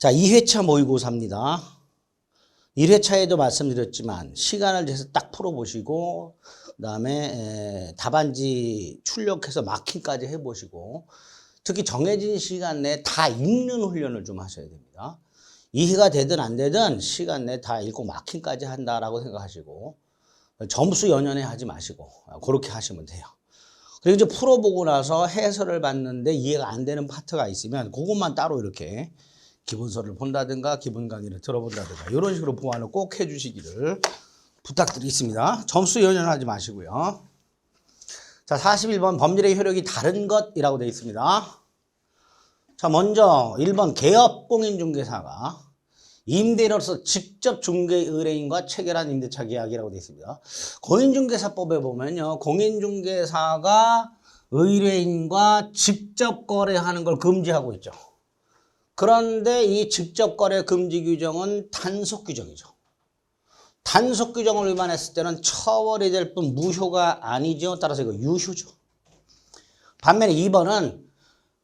자, 2회차 모의고사입니다. 1회차에도 말씀드렸지만 시간을 재서 딱 풀어보시고 그 다음에 답안지 출력해서 마킹까지 해보시고 특히 정해진 시간 내에 다 읽는 훈련을 좀 하셔야 됩니다. 이해가 되든 안 되든 시간 내에 다 읽고 마킹까지 한다라고 생각하시고 점수 연연해 하지 마시고 그렇게 하시면 돼요. 그리고 이제 풀어보고 나서 해설을 봤는데 이해가 안 되는 파트가 있으면 그것만 따로 이렇게 기본서를 본다든가 기본 강의를 들어본다든가 이런 식으로 보완을 꼭 해주시기를 부탁드리겠습니다. 점수 연연하지 마시고요. 자, 41번 법률의 효력이 다른 것이라고 되어 있습니다. 자, 먼저 1번 개업공인중개사가 임대인으로서 직접 중개 의뢰인과 체결한 임대차 계약이라고 되어 있습니다. 공인중개사법에 보면요, 공인중개사가 의뢰인과 직접 거래하는 걸 금지하고 있죠. 그런데 이 직접 거래 금지 규정은 단속 규정이죠. 단속 규정을 위반했을 때는 처벌이 될 뿐 무효가 아니죠. 따라서 이거 유효죠. 반면에 2번은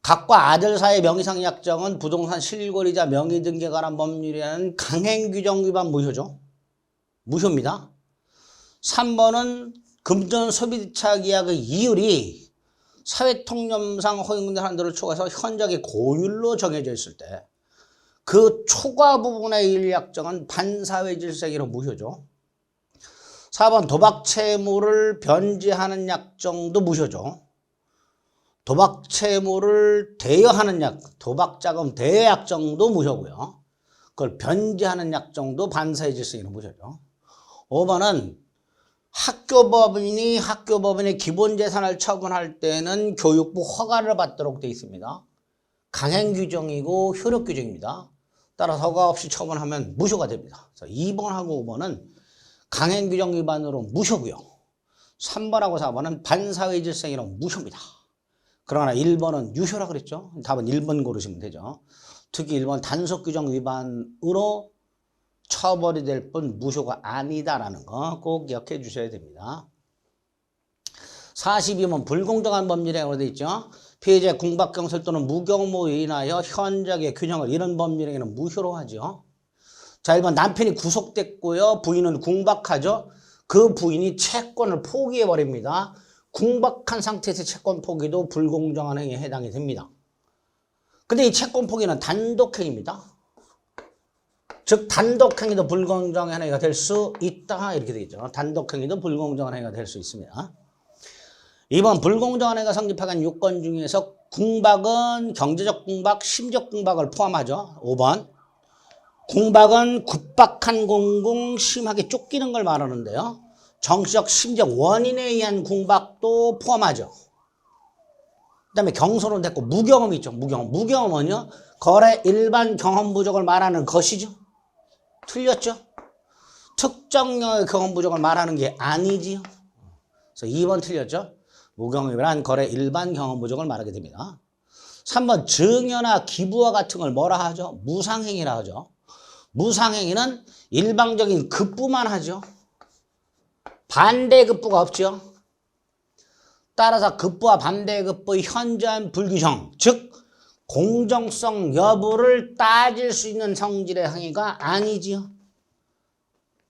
각과 아들 사이의 명의상 약정은 부동산 실거래자 명의 등기에 관한 법률이라는 강행 규정 위반 무효죠. 무효입니다. 3번은 금전 소비자 계약의 이율이 사회통념상 허용된 한도를 초과해서 현저하게 고율로 정해져 있을 때 그 초과 부분의 일 약정은 반사회 질서행위로 무효죠. 4번 도박 채무를 변제하는 약정도 무효죠. 도박 채무를 대여하는 도박자금 대여 약정도 무효고요. 그걸 변제하는 약정도 반사회 질서행위로 무효죠. 5번은 학교법인의 기본재산을 처분할 때는 교육부 허가를 받도록 되어 있습니다. 강행규정이고 효력규정입니다. 따라서 허가 없이 처분하면 무효가 됩니다. 2번하고 5번은 강행규정 위반으로 무효고요. 3번하고 4번은 반사회 질서행위로 무효입니다. 그러나 1번은 유효라고 그랬죠. 답은 1번 고르시면 되죠. 특히 1번 단속규정 위반으로 처벌이 될 뿐 무효가 아니다라는 거 꼭 기억해 주셔야 됩니다. 42번 불공정한 법률행위로 되어 있죠. 피해자의 궁박경설 또는 무경모에 인하여 현저하게 균형을 잃은 법률행위는 무효로 하죠. 자, 1번 남편이 구속됐고요. 부인은 궁박하죠. 그 부인이 채권을 포기해버립니다. 궁박한 상태에서 채권 포기도 불공정한 행위에 해당이 됩니다. 근데 이 채권 포기는 단독행위입니다. 즉 단독행위도 불공정한 행위가 될 수 있다 이렇게 되겠죠. 단독행위도 불공정한 행위가 될 수 있습니다. 2번 불공정한 행위가 성립하는 요건 중에서 궁박은 경제적 궁박, 심적 궁박을 포함하죠. 5번 궁박은 급박한 공공 심하게 쫓기는 걸 말하는데요. 정치적 심적 원인에 의한 궁박도 포함하죠. 그 다음에 경솔은 됐고 무경험이 있죠. 무경험은요 거래 일반 경험 부족을 말하는 것이죠. 틀렸죠? 특정의 경험 부족을 말하는 게 아니지요. 그래서 2번 틀렸죠? 무경험이란 거래 일반 경험 부족을 말하게 됩니다. 3번 증여나 기부와 같은 걸 뭐라 하죠? 무상행위라 하죠. 무상행위는 일방적인 급부만 하죠. 반대급부가 없죠. 따라서 급부와 반대급부의 현저한 불규정, 즉 공정성 여부를 따질 수 있는 성질의 행위가 아니지요.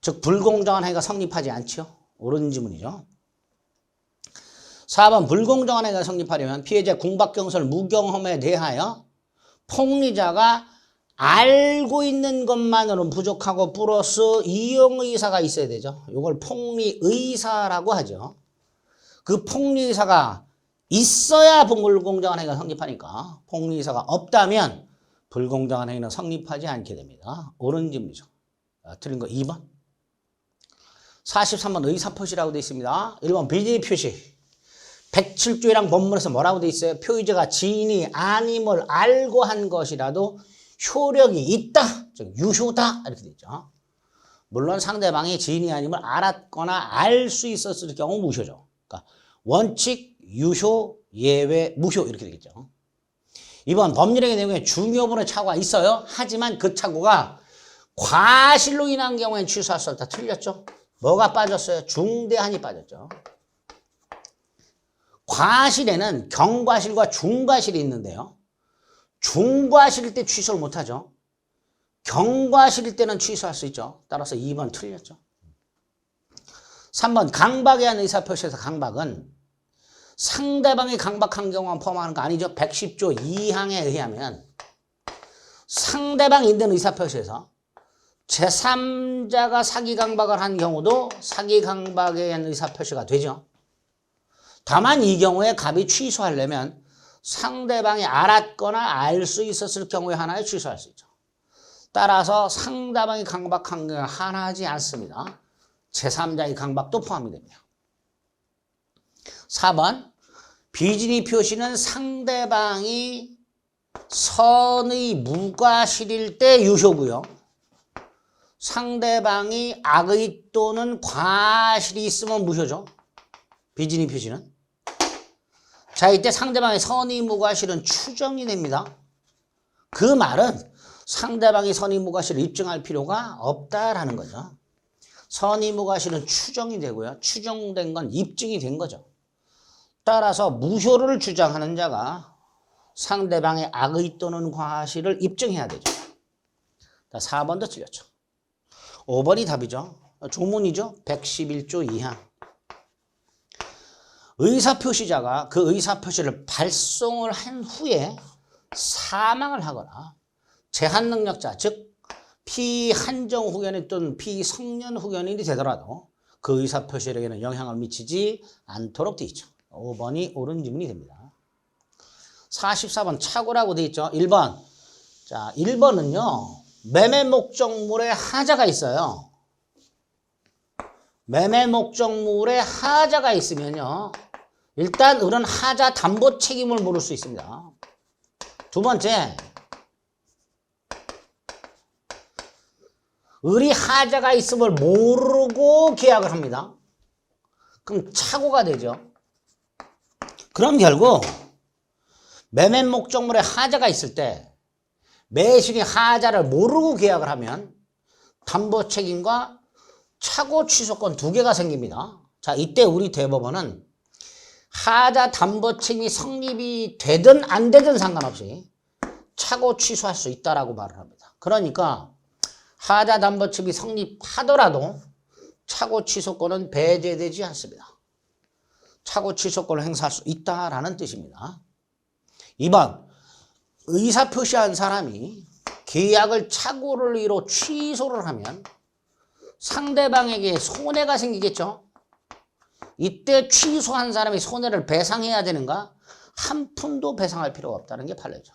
즉 불공정한 행위가 성립하지 않죠. 옳은 지문이죠. 4번 불공정한 행위가 성립하려면 피해자 궁박경설 무경험에 대하여 폭리자가 알고 있는 것만으로는 부족하고 플러스 이용의사가 있어야 되죠. 이걸 폭리의사라고 하죠. 그 폭리의사가 있어야 불공정한 행위가 성립하니까 폭리의사가 없다면 불공정한 행위는 성립하지 않게 됩니다. 옳은 질문이죠. 틀린 거 2번. 43번 의사표시라고 되어 있습니다. 1번 비진의 표시. 107조의랑 본문에서 뭐라고 되어 있어요? 표의자가 지인이 아님을 알고 한 것이라도 효력이 있다, 즉 유효다 이렇게 되어 있죠. 물론 상대방이 지인이 아님을 알았거나 알 수 있었을 경우 무효죠. 그러니까 원칙, 유효, 예외, 무효 이렇게 되겠죠. 2번 법률행위 내용에 중요분의 착오가 있어요. 하지만 그 착오가 과실로 인한 경우엔 취소할 수 없다. 틀렸죠. 뭐가 빠졌어요? 중대한이 빠졌죠. 과실에는 경과실과 중과실이 있는데요. 중과실일 때 취소를 못하죠. 경과실일 때는 취소할 수 있죠. 따라서 2번 틀렸죠. 3번 강박에 의한 의사표시에서 강박은 상대방이 강박한 경우만 포함하는 거 아니죠. 110조 2항에 의하면 상대방이 있는 의사표시에서 제3자가 사기 강박을 한 경우도 사기 강박에 의한 의사표시가 되죠. 다만 이 경우에 갑이 취소하려면 상대방이 알았거나 알 수 있었을 경우에 하나에 취소할 수 있죠. 따라서 상대방이 강박한 경우에 하나하지 않습니다. 제3자의 강박도 포함이 됩니다. 4번 비진의 표시는 상대방이 선의 무과실일 때 유효고요. 상대방이 악의 또는 과실이 있으면 무효죠. 비진의 표시는. 자, 이때 상대방의 선의 무과실은 추정이 됩니다. 그 말은 상대방이 선의 무과실을 입증할 필요가 없다라는 거죠. 선의 무과실은 추정이 되고요. 추정된 건 입증이 된 거죠. 따라서 무효를 주장하는 자가 상대방의 악의 또는 과실을 입증해야 되죠. 자, 4번도 틀렸죠. 5번이 답이죠. 조문이죠. 111조 2항. 의사표시자가 그 의사표시를 발송을 한 후에 사망을 하거나 제한능력자, 즉 피한정 후견인 또는 피성년 후견인이 되더라도 그 의사표시에게는 영향을 미치지 않도록 되어 있죠. 5번이 옳은 질문이 됩니다. 44번 착오라고 되어 있죠. 1번. 자, 1번은요. 매매 목적물에 하자가 있어요. 매매 목적물에 하자가 있으면요. 일단 을은 하자 담보 책임을 물을 수 있습니다. 두 번째. 을이 하자가 있음을 모르고 계약을 합니다. 그럼 착오가 되죠. 그럼 결국 매매 목적물에 하자가 있을 때 매실이 하자를 모르고 계약을 하면 담보 책임과 착오 취소권 두 개가 생깁니다. 자, 이때 우리 대법원은 하자 담보 책임이 성립이 되든 안 되든 상관없이 착오 취소할 수 있다라고 말을 합니다. 그러니까 하자 담보 책임이 성립하더라도 착오 취소권은 배제되지 않습니다. 착오 취소권을 행사할 수 있다라는 뜻입니다. 2번, 의사표시한 사람이 계약을 착오를 이뤄 취소를 하면 상대방에게 손해가 생기겠죠. 이때 취소한 사람이 손해를 배상해야 되는가? 한 푼도 배상할 필요가 없다는 게 판례죠.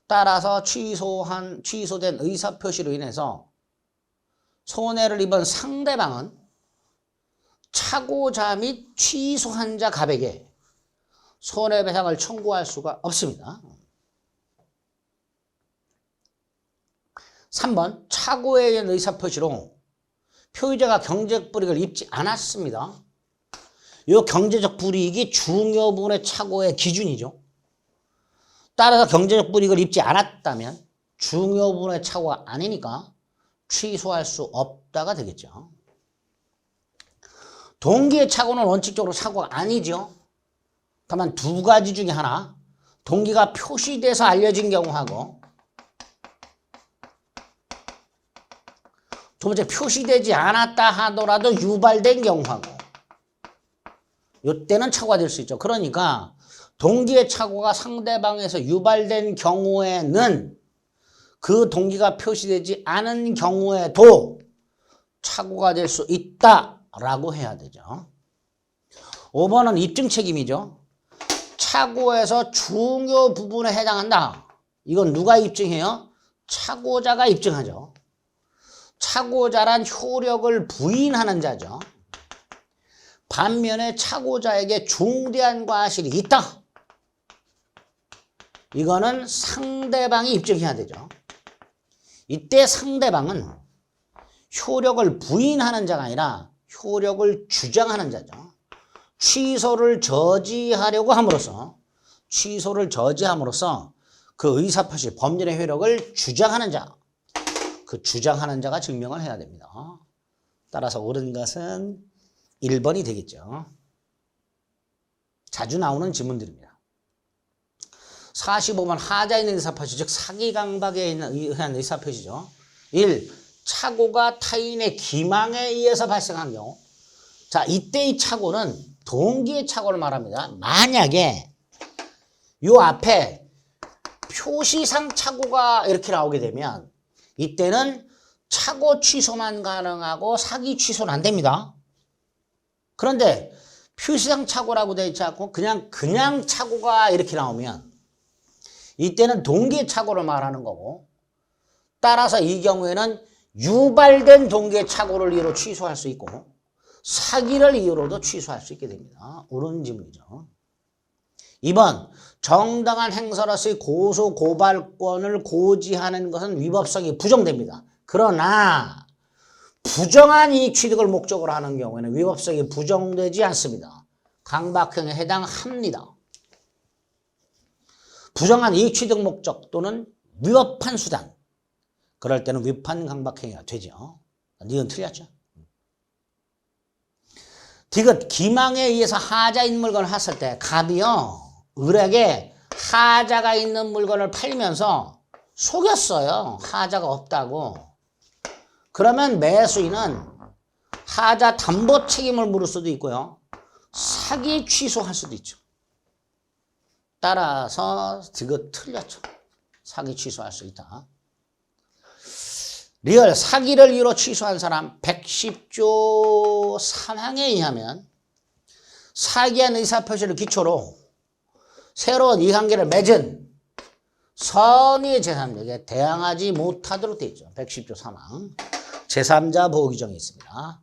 따라서 취소된 의사표시로 인해서 손해를 입은 상대방은 착오자 및 취소한 자 갑에게 손해배상을 청구할 수가 없습니다. 3번 착오에 의한 의사표시로 표의자가 경제적 불이익을 입지 않았습니다. 이 경제적 불이익이 중요분의 착오의 기준이죠. 따라서 경제적 불이익을 입지 않았다면 중요분의 착오가 아니니까 취소할 수 없다가 되겠죠. 동기의 착오는 원칙적으로 착오가 아니죠. 다만 두 가지 중에 하나, 동기가 표시돼서 알려진 경우하고 두 번째 표시되지 않았다 하더라도 유발된 경우하고 이때는 착오가 될 수 있죠. 그러니까 동기의 착오가 상대방에서 유발된 경우에는 그 동기가 표시되지 않은 경우에도 착오가 될 수 있다라고 해야 되죠. 5번은 입증 책임이죠. 착오에서 중요 부분에 해당한다. 이건 누가 입증해요? 착오자가 입증하죠. 착오자란 효력을 부인하는 자죠. 반면에 착오자에게 중대한 과실이 있다. 이거는 상대방이 입증해야 되죠. 이때 상대방은 효력을 부인하는 자가 아니라 효력을 주장하는 자죠. 취소를 저지하려고 함으로써 그 의사표시 법률의 효력을 주장하는 자, 그 주장하는 자가 증명을 해야 됩니다. 따라서 옳은 것은 1번이 되겠죠. 자주 나오는 질문들입니다. 45번 하자에 있는 의사표시, 즉 사기 강박에 의한 의사표시죠. 1. 착오가 타인의 기망에 의해서 발생한 경우. 자, 이때의 착오는 동기의 착오를 말합니다. 만약에 요 앞에 표시상 착오가 이렇게 나오게 되면 이때는 착오 취소만 가능하고 사기 취소는 안 됩니다. 그런데 표시상 착오라고 되어 있지 않고 그냥 착오가 이렇게 나오면 이때는 동기의 착오를 말하는 거고, 따라서 이 경우에는 유발된 동기의 착오를 이유로 취소할 수 있고 사기를 이유로도 취소할 수 있게 됩니다. 옳은 질문이죠. 2번, 정당한 행사로서의 고소 고발권을 고지하는 것은 위법성이 부정됩니다. 그러나 부정한 이익 취득을 목적으로 하는 경우에는 위법성이 부정되지 않습니다. 강박형에 해당합니다. 부정한 이익 취득 목적 또는 위법한 수단, 그럴 때는 위반 강박행위가 되죠. 니은 틀렸죠. 디귿, 기망에 의해서 하자인 물건을 샀을 때 갑이요 을에게 하자가 있는 물건을 팔면서 속였어요. 하자가 없다고. 그러면 매수인은 하자 담보 책임을 물을 수도 있고요. 사기 취소할 수도 있죠. 따라서 디귿 틀렸죠. 사기 취소할 수 있다. 리얼, 사기를 이유로 취소한 사람 110조 3항에 의하면 사기한 의사표시를 기초로 새로운 이해관계를 맺은 선의의 제3자에게 대항하지 못하도록 되어 있죠. 110조 3항. 제3자 보호 규정이 있습니다.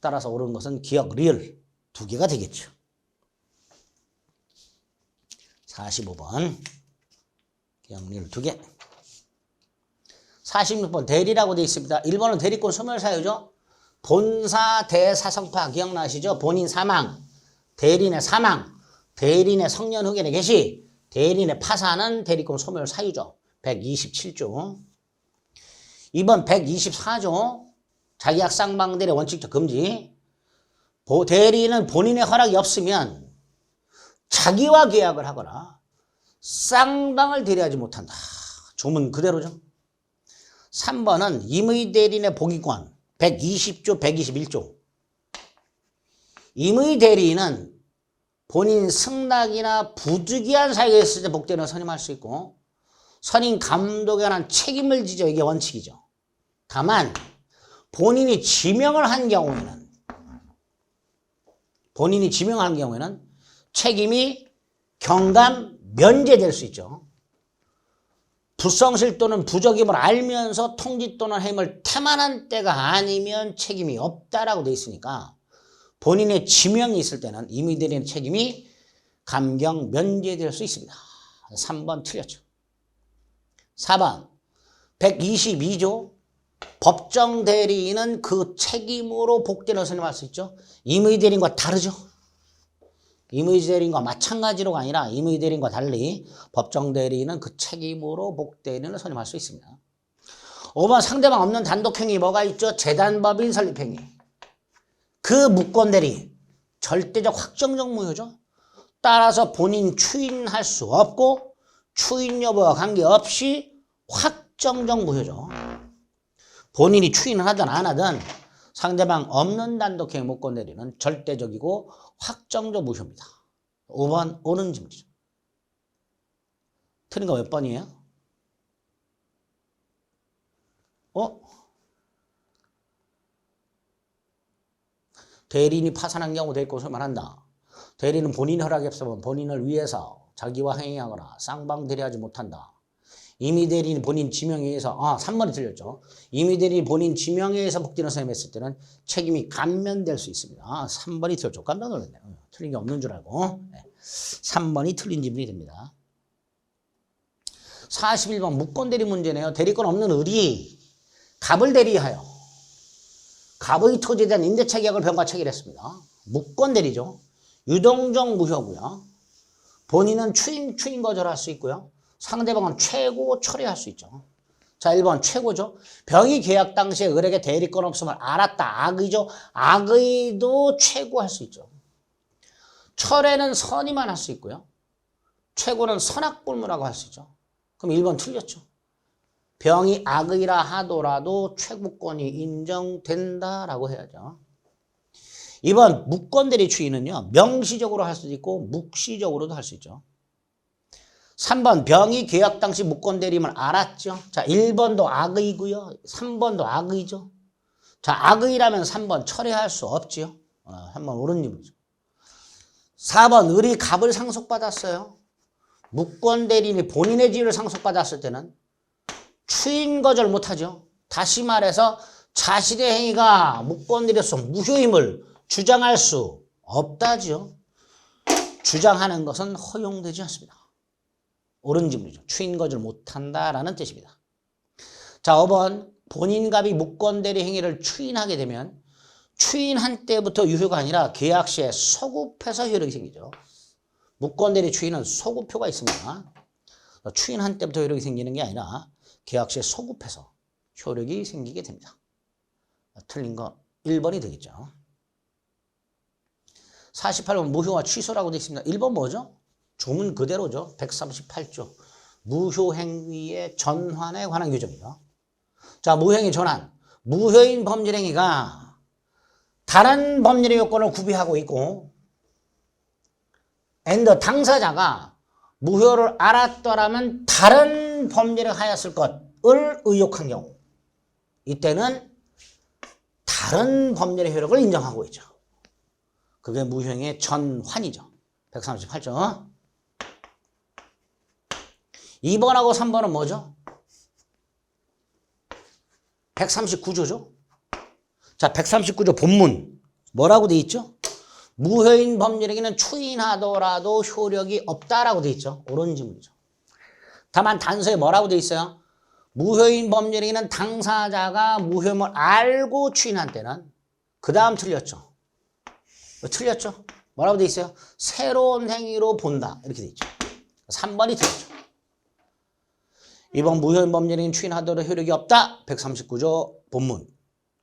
따라서 옳은 것은 기억, 리얼 두 개가 되겠죠. 45번 기억, 리얼 두 개. 46번 대리라고 되어 있습니다. 1번은 대리권 소멸사유죠. 본사 대사성파 기억나시죠? 본인 사망, 대리인의 사망, 대리인의 성년 흑연의 개시, 대리인의 파산은 대리권 소멸사유죠. 127조. 2번 124조 자기약 쌍방대리 원칙적 금지. 대리인은 본인의 허락이 없으면 자기와 계약을 하거나 쌍방을 대리하지 못한다. 조문 그대로죠. 3번은 임의대리인의 복위권 120조 121조. 임의대리인은 본인 승낙이나 부득이한 사유가 있을 때 복대리인을 선임할 수 있고 선임 감독에 관한 책임을 지죠. 이게 원칙이죠. 다만 본인이 지명을 한 경우에는 책임이 경감 면제될 수 있죠. 불성실 또는 부적임을 알면서 통지 또는 해임을 태만한 때가 아니면 책임이 없다라고 되어 있으니까 본인의 지명이 있을 때는 임의대리인 책임이 감경 면제될 수 있습니다. 3번 틀렸죠. 4번 122조 법정대리인은 그 책임으로 복대리인을 선임할 수 있죠. 임의대리인과 다르죠. 임의대리인과 마찬가지로가 아니라 임의대리인과 달리 법정대리인은 그 책임으로 복대리인을 선임할 수 있습니다. 5번 상대방 없는 단독행위 뭐가 있죠? 재단법인 설립행위. 그 무권대리 절대적 확정적 무효죠. 따라서 본인 추인할 수 없고 추인 여부와 관계없이 확정적 무효죠. 본인이 추인을 하든 안 하든 상대방 없는 단독행위 무권대리는 절대적이고 확정적 무효입니다. 5번 옳은 질문이죠. 틀린 거 몇 번이에요? 대리인이 파산한 경우 대리권 소멸한다. 대리인은 본인 허락이 없으면 본인을 위해서 자기와 행위하거나 쌍방 대리하지 못한다. 임의대리인 본인 지명에 의해서 3번이 틀렸죠. 임의대리인 본인 지명에 의해서 복대리인을 선임했을 때는 책임이 감면될 수 있습니다. 3번이 틀렸죠. 깜짝 놀랐네요. 틀린 게 없는 줄 알고. 3번이 틀린 질문이 됩니다. 41번 무권대리 문제네요. 대리권 없는 을이 갑을 대리하여 갑의 토지에 대한 임대차 계약을 병과 체결했습니다. 무권대리죠. 유동적 무효고요. 본인은 추인 거절할 수 있고요. 상대방은 최고 철회할 수 있죠. 자, 1번 최고죠. 병이 계약 당시에 을에게 대리권 없음을 알았다. 악의죠. 악의도 최고할 수 있죠. 철회는 선의만 할 수 있고요. 최고는 선악불문하고 할 수 있죠. 그럼 1번 틀렸죠. 병이 악의라 하더라도 최고권이 인정된다라고 해야죠. 이번 무권대리 추이는요. 명시적으로 할 수도 있고 묵시적으로도 할 수 있죠. 3번 병이 계약 당시 무권대리임을 알았죠. 자, 1번도 악의고요. 3번도 악의죠. 자, 악의라면 3번 철회할 수 없지요. 3번 옳은 질문이죠. 4번 을이 갑을 상속받았어요. 무권대리인이 본인의 지위를 상속받았을 때는 추인 거절 못하죠. 다시 말해서 자신의 행위가 무권대리로서 무효임을 주장할 수 없다죠. 주장하는 것은 허용되지 않습니다. 옳은 질문이죠. 추인 거절 못한다라는 뜻입니다. 자, 5번 본인갑이 무권대리 행위를 추인하게 되면 추인한 때부터 유효가 아니라 계약 시에 소급해서 효력이 생기죠. 무권대리 추인은 소급효가 있습니다. 추인한 때부터 효력이 생기는 게 아니라 계약 시에 소급해서 효력이 생기게 됩니다. 틀린 거 1번이 되겠죠. 48번 무효와 취소라고 되어 있습니다. 1번 뭐죠? 조문 그대로죠. 138조. 무효행위의 전환에 관한 규정이죠. 자, 무효행위 전환. 무효인 범죄행위가 다른 법률의 요건을 구비하고 있고 and 당사자가 무효를 알았더라면 다른 법률을 하였을 것을 의혹한 경우 이때는 다른 법률의 효력을 인정하고 있죠. 그게 무효행위의 전환이죠. 138조. 2번하고 3번은 뭐죠? 139조죠. 자, 139조 본문 뭐라고 돼 있죠? 무효인 법률행위는 추인하더라도 효력이 없다라고 돼 있죠. 옳은 질문이죠. 다만 단서에 뭐라고 돼 있어요? 무효인 법률행위는 당사자가 무효임을 알고 추인한 때는 그 다음 틀렸죠. 틀렸죠? 뭐라고 돼 있어요? 새로운 행위로 본다 이렇게 돼 있죠. 3번이 틀렸죠. 이번 무효인 법률행위는 추인하더라도 효력이 없다. 139조 본문.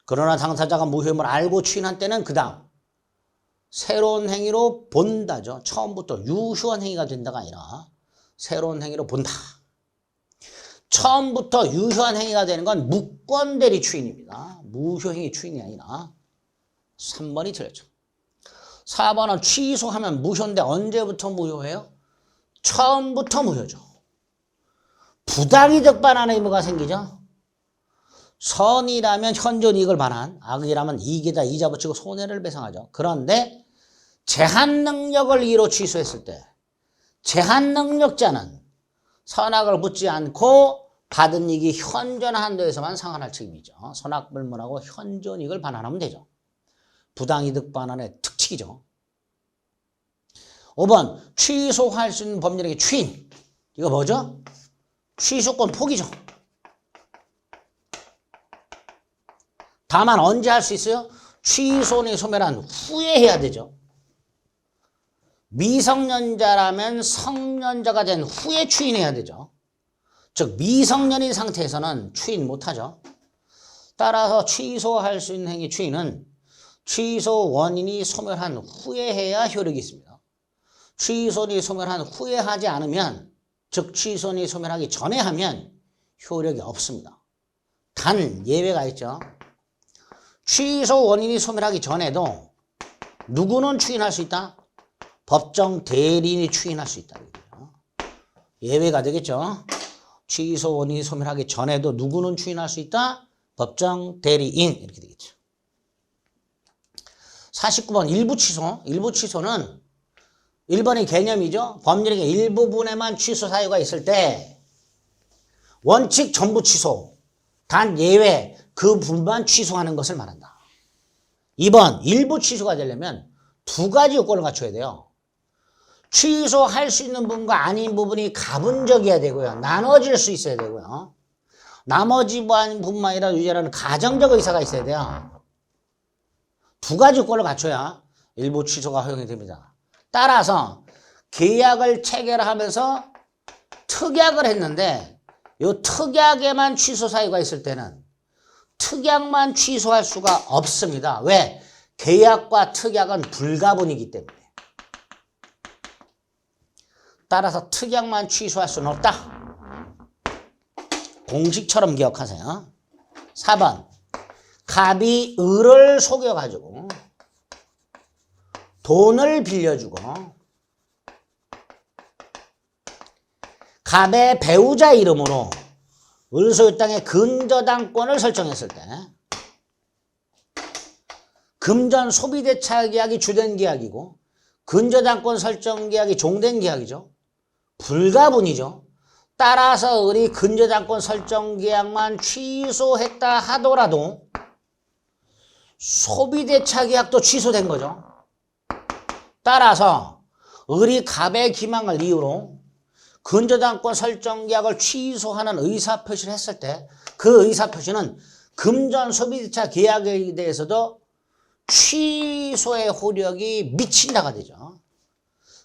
그러나 당사자가 무효임을 알고 추인한 때는 그 다음 새로운 행위로 본다죠. 처음부터 유효한 행위가 된다가 아니라 새로운 행위로 본다. 처음부터 유효한 행위가 되는 건 무권대리 추인입니다. 무효행위 추인이 아니라 3번이 틀렸죠. 4번은 취소하면 무효인데 언제부터 무효해요? 처음부터 무효죠. 부당이득 반환의 의무가 생기죠. 선이라면 현존 이익을 반환, 악이라면 이익에다 이자 붙이고 손해를 배상하죠. 그런데 제한 능력을 이로 취소했을 때 제한 능력자는 선악을 붙지 않고 받은 이익이 현존 한도에서만 상환할 책임이죠. 선악불문하고 현존 이익을 반환하면 되죠. 부당이득 반환의 특칙이죠. 5번 취소할 수 있는 법률행위 추인. 이거 뭐죠? 취소권 포기죠. 다만 언제 할 수 있어요? 취소는 소멸한 후에 해야 되죠. 미성년자라면 성년자가 된 후에 추인해야 되죠. 즉 미성년인 상태에서는 추인 못하죠. 따라서 취소할 수 있는 행위 추인은 취소 원인이 소멸한 후에 해야 효력이 있습니다. 취소이 소멸한 후에 하지 않으면 즉 취소이 소멸하기 전에 하면 효력이 없습니다. 단 예외가 있죠. 취소 원인이 소멸하기 전에도 누구는 추인할 수 있다? 법정 대리인이 추인할 수 있다. 예외가 되겠죠. 취소 원인이 소멸하기 전에도 누구는 추인할 수 있다? 법정 대리인 이렇게 되겠죠. 49번 일부 취소. 일부 취소는 1번의 개념이죠. 법률의 일부분에만 취소 사유가 있을 때 원칙 전부 취소. 단 예외 그 부분만 취소하는 것을 말한다. 2번 일부 취소가 되려면 두 가지 요건을 갖춰야 돼요. 취소할 수 있는 부분과 아닌 부분이 가분적이어야 되고요. 나눠질 수 있어야 되고요. 나머지 부분만 아니라 유죄라는 가정적 의사가 있어야 돼요. 두 가지 요건을 갖춰야 일부 취소가 허용이 됩니다. 따라서 계약을 체결하면서 특약을 했는데 이 특약에만 취소 사유가 있을 때는 특약만 취소할 수가 없습니다. 왜? 계약과 특약은 불가분이기 때문에. 따라서 특약만 취소할 수는 없다. 공식처럼 기억하세요. 4번 갑이 을을 속여가지고 돈을 빌려주고 갑의 배우자 이름으로 을 소유 땅의 근저당권을 설정했을 때 금전 소비대차 계약이 주된 계약이고 근저당권 설정 계약이 종된 계약이죠. 불가분이죠. 따라서 을이 근저당권 설정 계약만 취소했다 하더라도 소비대차 계약도 취소된 거죠. 따라서 을이 갑의 기망을 이유로 근저당권 설정 계약을 취소하는 의사표시를 했을 때 그 의사표시는 금전 소비대차 계약에 대해서도 취소의 효력이 미친다가 되죠.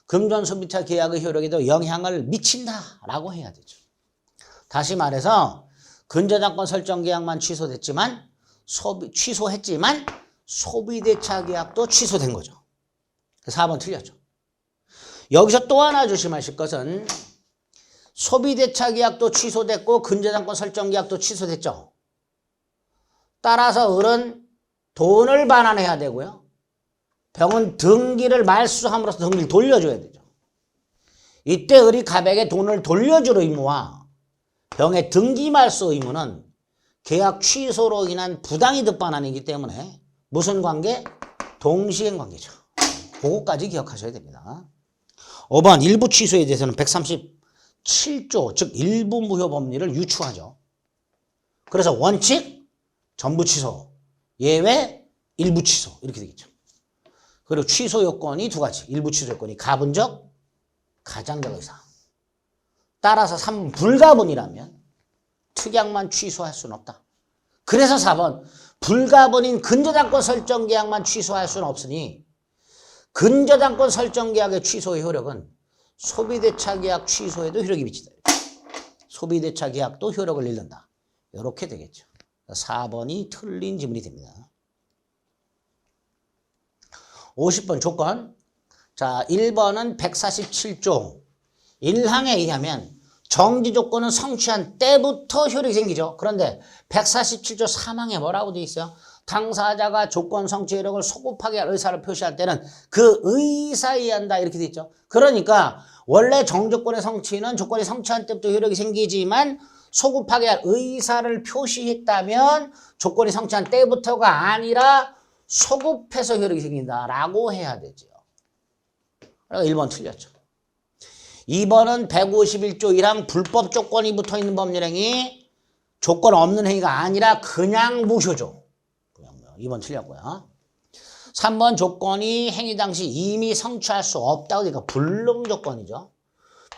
금전 소비대차 계약의 효력에도 영향을 미친다라고 해야 되죠. 다시 말해서 근저당권 설정 계약만 취소됐지만 취소했지만 소비대차 계약도 취소된 거죠. 4번 틀렸죠. 여기서 또 하나 조심하실 것은 소비대차 계약도 취소됐고 근저당권 설정 계약도 취소됐죠. 따라서 을은 돈을 반환해야 되고요. 병은 등기를 말소함으로써 등기를 돌려줘야 되죠. 이때 을이 갑에게 돈을 돌려줄 의무와 병의 등기 말소 의무는 계약 취소로 인한 부당이득 반환이기 때문에 무슨 관계? 동시행 관계죠. 그거까지 기억하셔야 됩니다. 5번 일부 취소에 대해서는 137조 즉 일부 무효 법리를 유추하죠. 그래서 원칙 전부 취소, 예외 일부 취소 이렇게 되겠죠. 그리고 취소 요건이 두 가지. 일부 취소 요건이 가분적, 가장적 의사. 따라서 3번 불가분이라면 특약만 취소할 수는 없다. 그래서 4번 불가분인 근저당권 설정 계약만 취소할 수는 없으니 근저당권 설정 계약의 취소의 효력은 소비대차 계약 취소에도 효력이 미친다. 소비대차 계약도 효력을 잃는다. 이렇게 되겠죠. 4번이 틀린 지문이 됩니다. 50번 조건. 자, 1번은 147조 1항에 의하면 정지 조건은 성취한 때부터 효력이 생기죠. 그런데 147조 3항에 뭐라고 되어 있어요? 당사자가 조건 성취 효력을 소급하게 할 의사를 표시할 때는 그 의사에 의한다 이렇게 되어 있죠. 그러니까 원래 정조건의 성취는 조건이 성취한 때부터 효력이 생기지만 소급하게 할 의사를 표시했다면 조건이 성취한 때부터가 아니라 소급해서 효력이 생긴다라고 해야 되죠. 그러니까 1번 틀렸죠. 2번은 151조 1항 불법 조건이 붙어있는 법률행위 조건 없는 행위가 아니라 그냥 무효죠. 2번 틀렸고요. 3번 조건이 행위 당시 이미 성취할 수 없다고 그러니까 불능 조건이죠.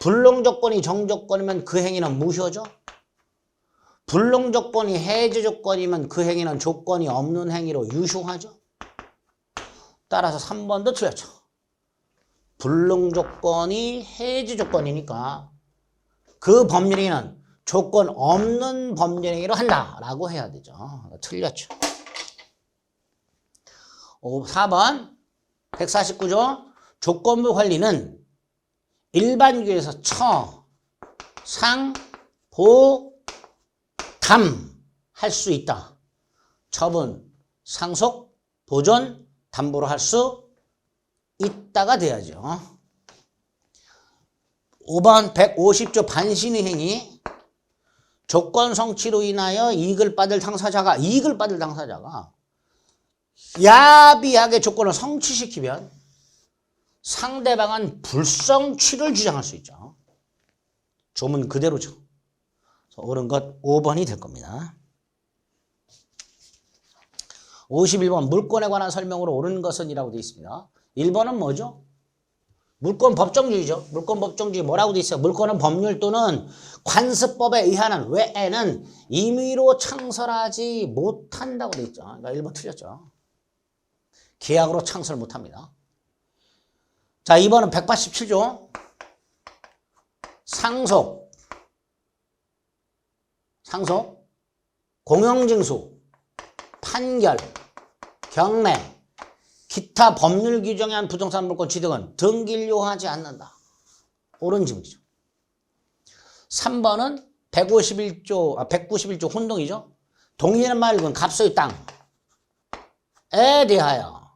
불능 조건이 정조건이면 그 행위는 무효죠. 불능 조건이 해제 조건이면 그 행위는 조건이 없는 행위로 유효하죠. 따라서 3번도 틀렸죠. 불능 조건이 해제 조건이니까 그 법률행위는 조건 없는 법률행위로 한다라고 해야 되죠. 틀렸죠. 4번 149조 조건부 관리는 일반규에서 처, 상, 보, 담 할 수 있다. 처분, 상속, 보존, 담보로 할 수 있다가 돼야죠. 5번 150조 반신의 행위 조건 성취로 인하여 이익을 받을 당사자가 야비하게 조건을 성취시키면 상대방은 불성취를 주장할 수 있죠. 조문 그대로죠. 옳은 것 5번이 될 겁니다. 51번 물권에 관한 설명으로 옳은 것은 이라고 되어 있습니다. 1번은 뭐죠? 물권 법정주의죠. 물권 법정주의 뭐라고 되어 있어요? 물권은 법률 또는 관습법에 의하는 외에는 임의로 창설하지 못한다고 되어 있죠. 그러니까 1번 틀렸죠. 계약으로 창설 못합니다. 자, 2번은 187조 상속, 공영징수, 판결, 경매, 기타 법률 규정에 한 부동산 물권 취득은 등기를 요하지 않는다. 옳은 지문이죠. 3번은 191조 혼동이죠. 동일한 말은 갑소의 땅에 대하여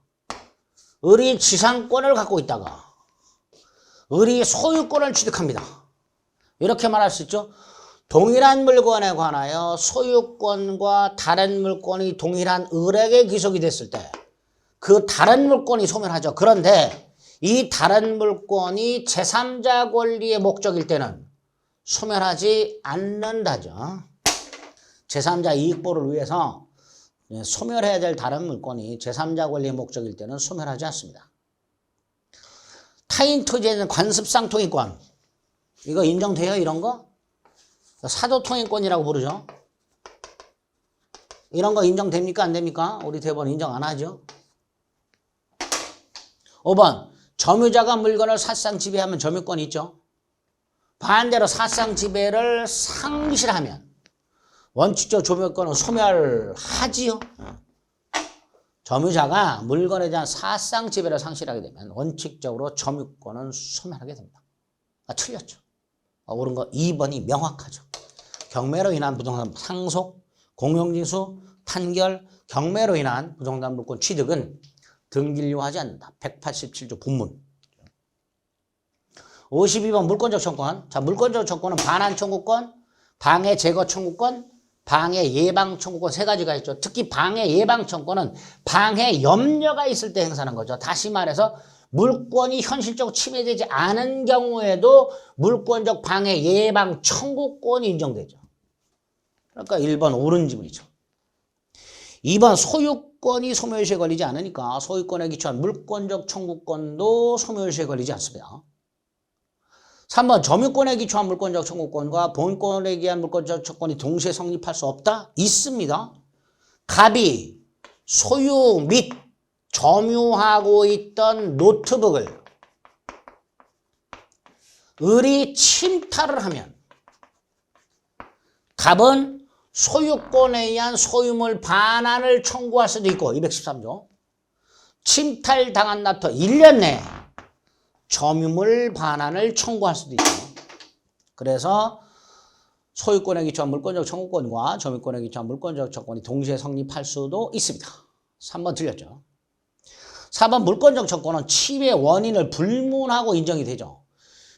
을이 지상권을 갖고 있다가 을이 소유권을 취득합니다. 이렇게 말할 수 있죠. 동일한 물건에 관하여 소유권과 다른 물건이 동일한 을에게 귀속이 됐을 때 그 다른 물건이 소멸하죠. 그런데 이 다른 물건이 제3자 권리의 목적일 때는 소멸하지 않는다죠. 제3자 이익보를 위해서 소멸해야 될 다른 물건이 제3자 권리의 목적일 때는 소멸하지 않습니다. 타인 토지에는 관습상 통행권. 이거 인정돼요? 이런 거? 사도 통행권이라고 부르죠. 이런 거 인정됩니까? 안 됩니까? 우리 대법원 인정 안 하죠. 5번. 점유자가 물건을 사상 지배하면 점유권이 있죠. 반대로 사상 지배를 상실하면 원칙적 점유권은 소멸하지요. 점유자가 물건에 대한 사상 지배를 상실하게 되면 원칙적으로 점유권은 소멸하게 됩니다. 틀렸죠. 옳은 거 2번이 명확하죠. 경매로 인한 부동산 상속, 공용징수, 판결, 경매로 인한 부동산 물권 취득은 등기료하지 않는다. 187조 본문. 52번 물권적 청구권. 자, 물권적 청구권은 반환 청구권, 방해 제거 청구권, 방해 예방 청구권 세 가지가 있죠. 특히 방해 예방 청구권은 방해 염려가 있을 때 행사하는 거죠. 다시 말해서 물권이 현실적으로 침해되지 않은 경우에도 물권적 방해 예방 청구권이 인정되죠. 그러니까 1번 옳은 지문이죠. 2번 소유권이 소멸시에 걸리지 않으니까 소유권에 기초한 물권적 청구권도 소멸시에 걸리지 않습니다. 3번 점유권에 기초한 물권적 청구권과 본권에 기한 물권적 청구권이 동시에 성립할 수 없다? 있습니다. 갑이 소유 및 점유하고 있던 노트북을 을이 침탈을 하면 갑은 소유권에 의한 소유물 반환을 청구할 수도 있고 213조 침탈당한 날부터 1년 내에 점유물 반환을 청구할 수도 있죠. 그래서 소유권에 기초한 물권적 청구권과 점유권에 기초한 물권적 청구권이 동시에 성립할 수도 있습니다. 3번 틀렸죠. 4번 물권적 청구권은 침해 원인을 불문하고 인정이 되죠.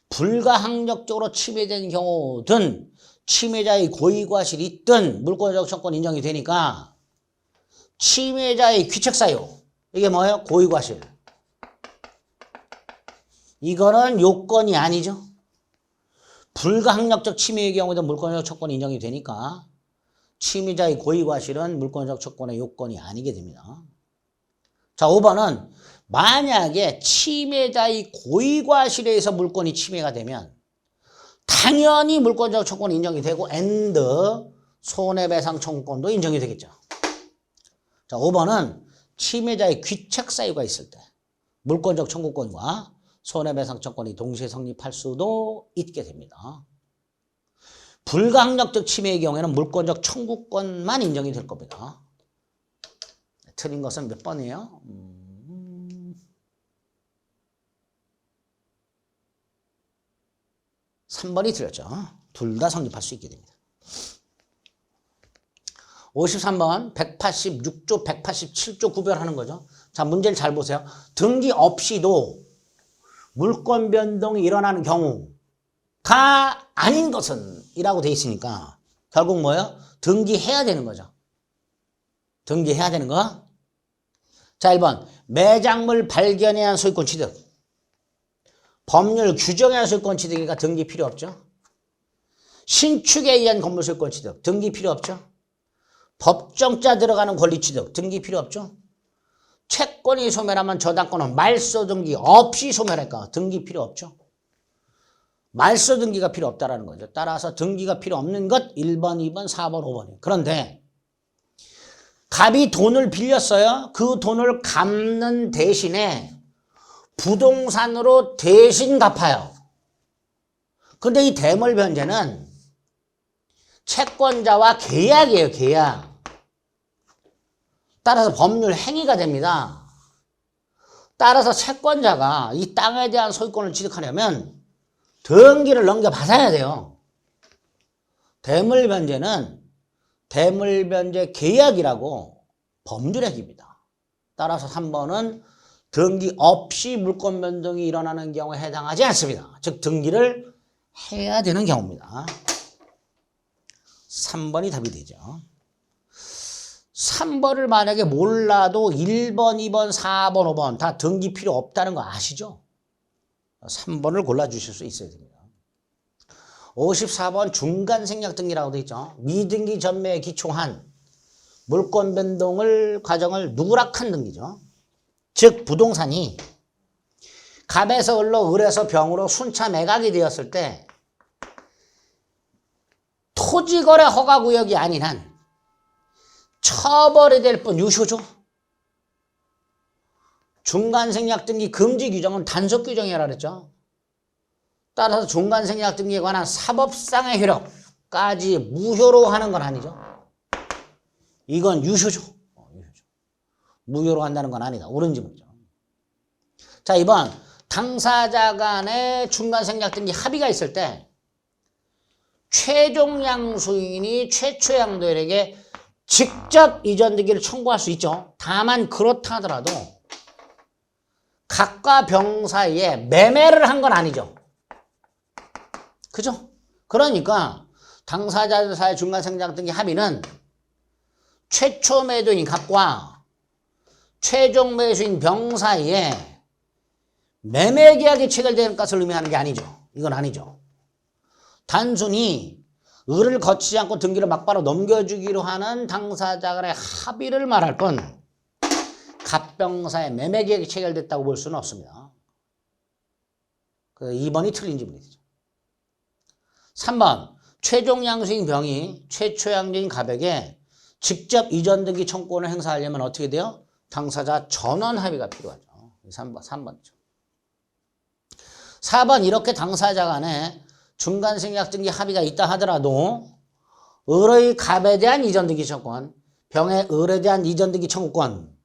불가항력적으로 침해된 경우든 침해자의 고의과실이 있든 물권적 청구권 인정이 되니까 침해자의 귀책사유 이게 뭐예요? 고의과실. 이거는 요건이 아니죠. 불가항력적 침해의 경우에도 물권적 청구권이 인정이 되니까 침해자의 고의과실은 물권적 청구권의 요건이 아니게 됩니다. 자, 5번은 만약에 침해자의 고의과실에 의해서 물권이 침해가 되면 당연히 물권적 청구권이 인정이 되고 and 손해배상 청구권도 인정이 되겠죠. 자, 5번은 침해자의 귀책 사유가 있을 때 물권적 청구권과 손해배상 청구권이 동시에 성립할 수도 있게 됩니다. 불가항력적 침해의 경우에는 물권적 청구권만 인정이 될 겁니다. 틀린 것은 몇 번이에요? 3번이 틀렸죠. 둘 다 성립할 수 있게 됩니다. 53번 186조 187조 구별하는 거죠. 자, 문제를 잘 보세요. 등기 없이도 물권 변동이 일어나는 경우가 아닌 것은 이라고 돼 있으니까 결국 뭐예요? 등기해야 되는 거죠. 등기해야 되는 거. 자, 1번 매장물 발견에 의한 소유권 취득. 법률 규정에 의한 소유권 취득이니까 등기 필요 없죠. 신축에 의한 건물 소유권 취득. 등기 필요 없죠. 법정자 들어가는 권리 취득. 등기 필요 없죠. 채권이 소멸하면 저당권은 말소 등기 없이 소멸할까? 등기 필요 없죠. 말소 등기가 필요 없다라는 거죠. 따라서 등기가 필요 없는 것 1번, 2번, 4번, 5번이에요. 그런데 갑이 돈을 빌렸어요. 그 돈을 갚는 대신에 부동산으로 대신 갚아요. 근데 이 대물 변제는 채권자와 계약이에요. 계약. 따라서 법률 행위가 됩니다. 따라서 채권자가 이 땅에 대한 소유권을 취득하려면 등기를 넘겨받아야 돼요. 대물변제는 대물변제 계약이라고 법률행위입니다. 따라서 3번은 등기 없이 물권 변동이 일어나는 경우에 해당하지 않습니다. 즉 등기를 해야 되는 경우입니다. 3번이 답이 되죠. 3번을 만약에 몰라도 1번, 2번, 4번, 5번 다 등기 필요 없다는 거 아시죠? 3번을 골라주실 수 있어야 됩니다. 54번 중간생략등기라고 되어 있죠. 미등기 전매에 기초한 물권 변동을 과정을 누락한 등기죠. 즉 부동산이 갑에서 을로 을에서 병으로 순차 매각이 되었을 때 토지거래 허가구역이 아닌 한 처벌이 될 뿐 유효죠. 중간생략등기 금지 규정은 단속 규정이라고 그랬죠. 따라서 중간생략등기에 관한 사법상의 효력까지 무효로 하는 건 아니죠. 이건 유효죠. 무효로 한다는 건 아니다. 옳은지 묻죠. 자, 2번 당사자 간의 중간생략등기 합의가 있을 때 최종 양수인이 최초 양도인에게 직접 이전 등기를 청구할 수 있죠. 다만 그렇다 하더라도 갑과 병 사이에 매매를 한 건 아니죠. 그죠? 그러니까 당사자들 사이 중간생략등기 합의는 최초 매도인 갑과 최종 매수인 병 사이에 매매 계약이 체결되는 것을 의미하는 게 아니죠. 이건 아니죠. 단순히 을을 거치지 않고 등기를 막바로 넘겨주기로 하는 당사자 간의 합의를 말할 뿐 갑병 사이에 매매 계약이 체결됐다고 볼 수는 없습니다. 2번이 틀린 질문이죠. 3번 최종 양수인 병이 최초 양도인 갑에게 직접 이전 등기 청구권을 행사하려면 어떻게 돼요? 당사자 전원 합의가 필요하죠. 3번이죠. 4번 이렇게 당사자 간에 중간생략등기 합의가 있다 하더라도 을의 갑에 대한 이전 등기 청구권, 병의 을에 대한 이전 등기 청구권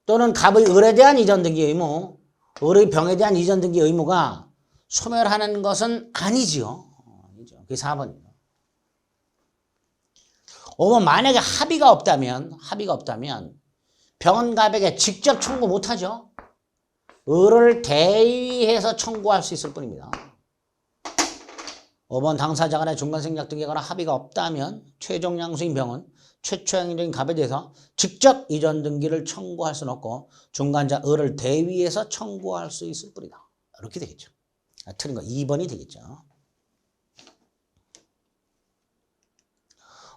또는 갑의 을에 대한 이전 등기 의무, 을의 병에 대한 이전 등기 의무가 소멸하는 것은 아니지요. 그게 4번이에요. 5번 만약에 합의가 없다면 병은 갑에게 직접 청구 못하죠. 을을 대위해서 청구할 수 있을 뿐입니다. 5번 당사자 간의 중간생략등기에 관한 합의가 없다면 최종 양수인 병은 최초 양도인 갑에 대해서 직접 이전 등기를 청구할 수는 없고 중간자 을을 대위해서 청구할 수 있을 뿐이다. 이렇게 되겠죠. 틀린 거 2번이 되겠죠.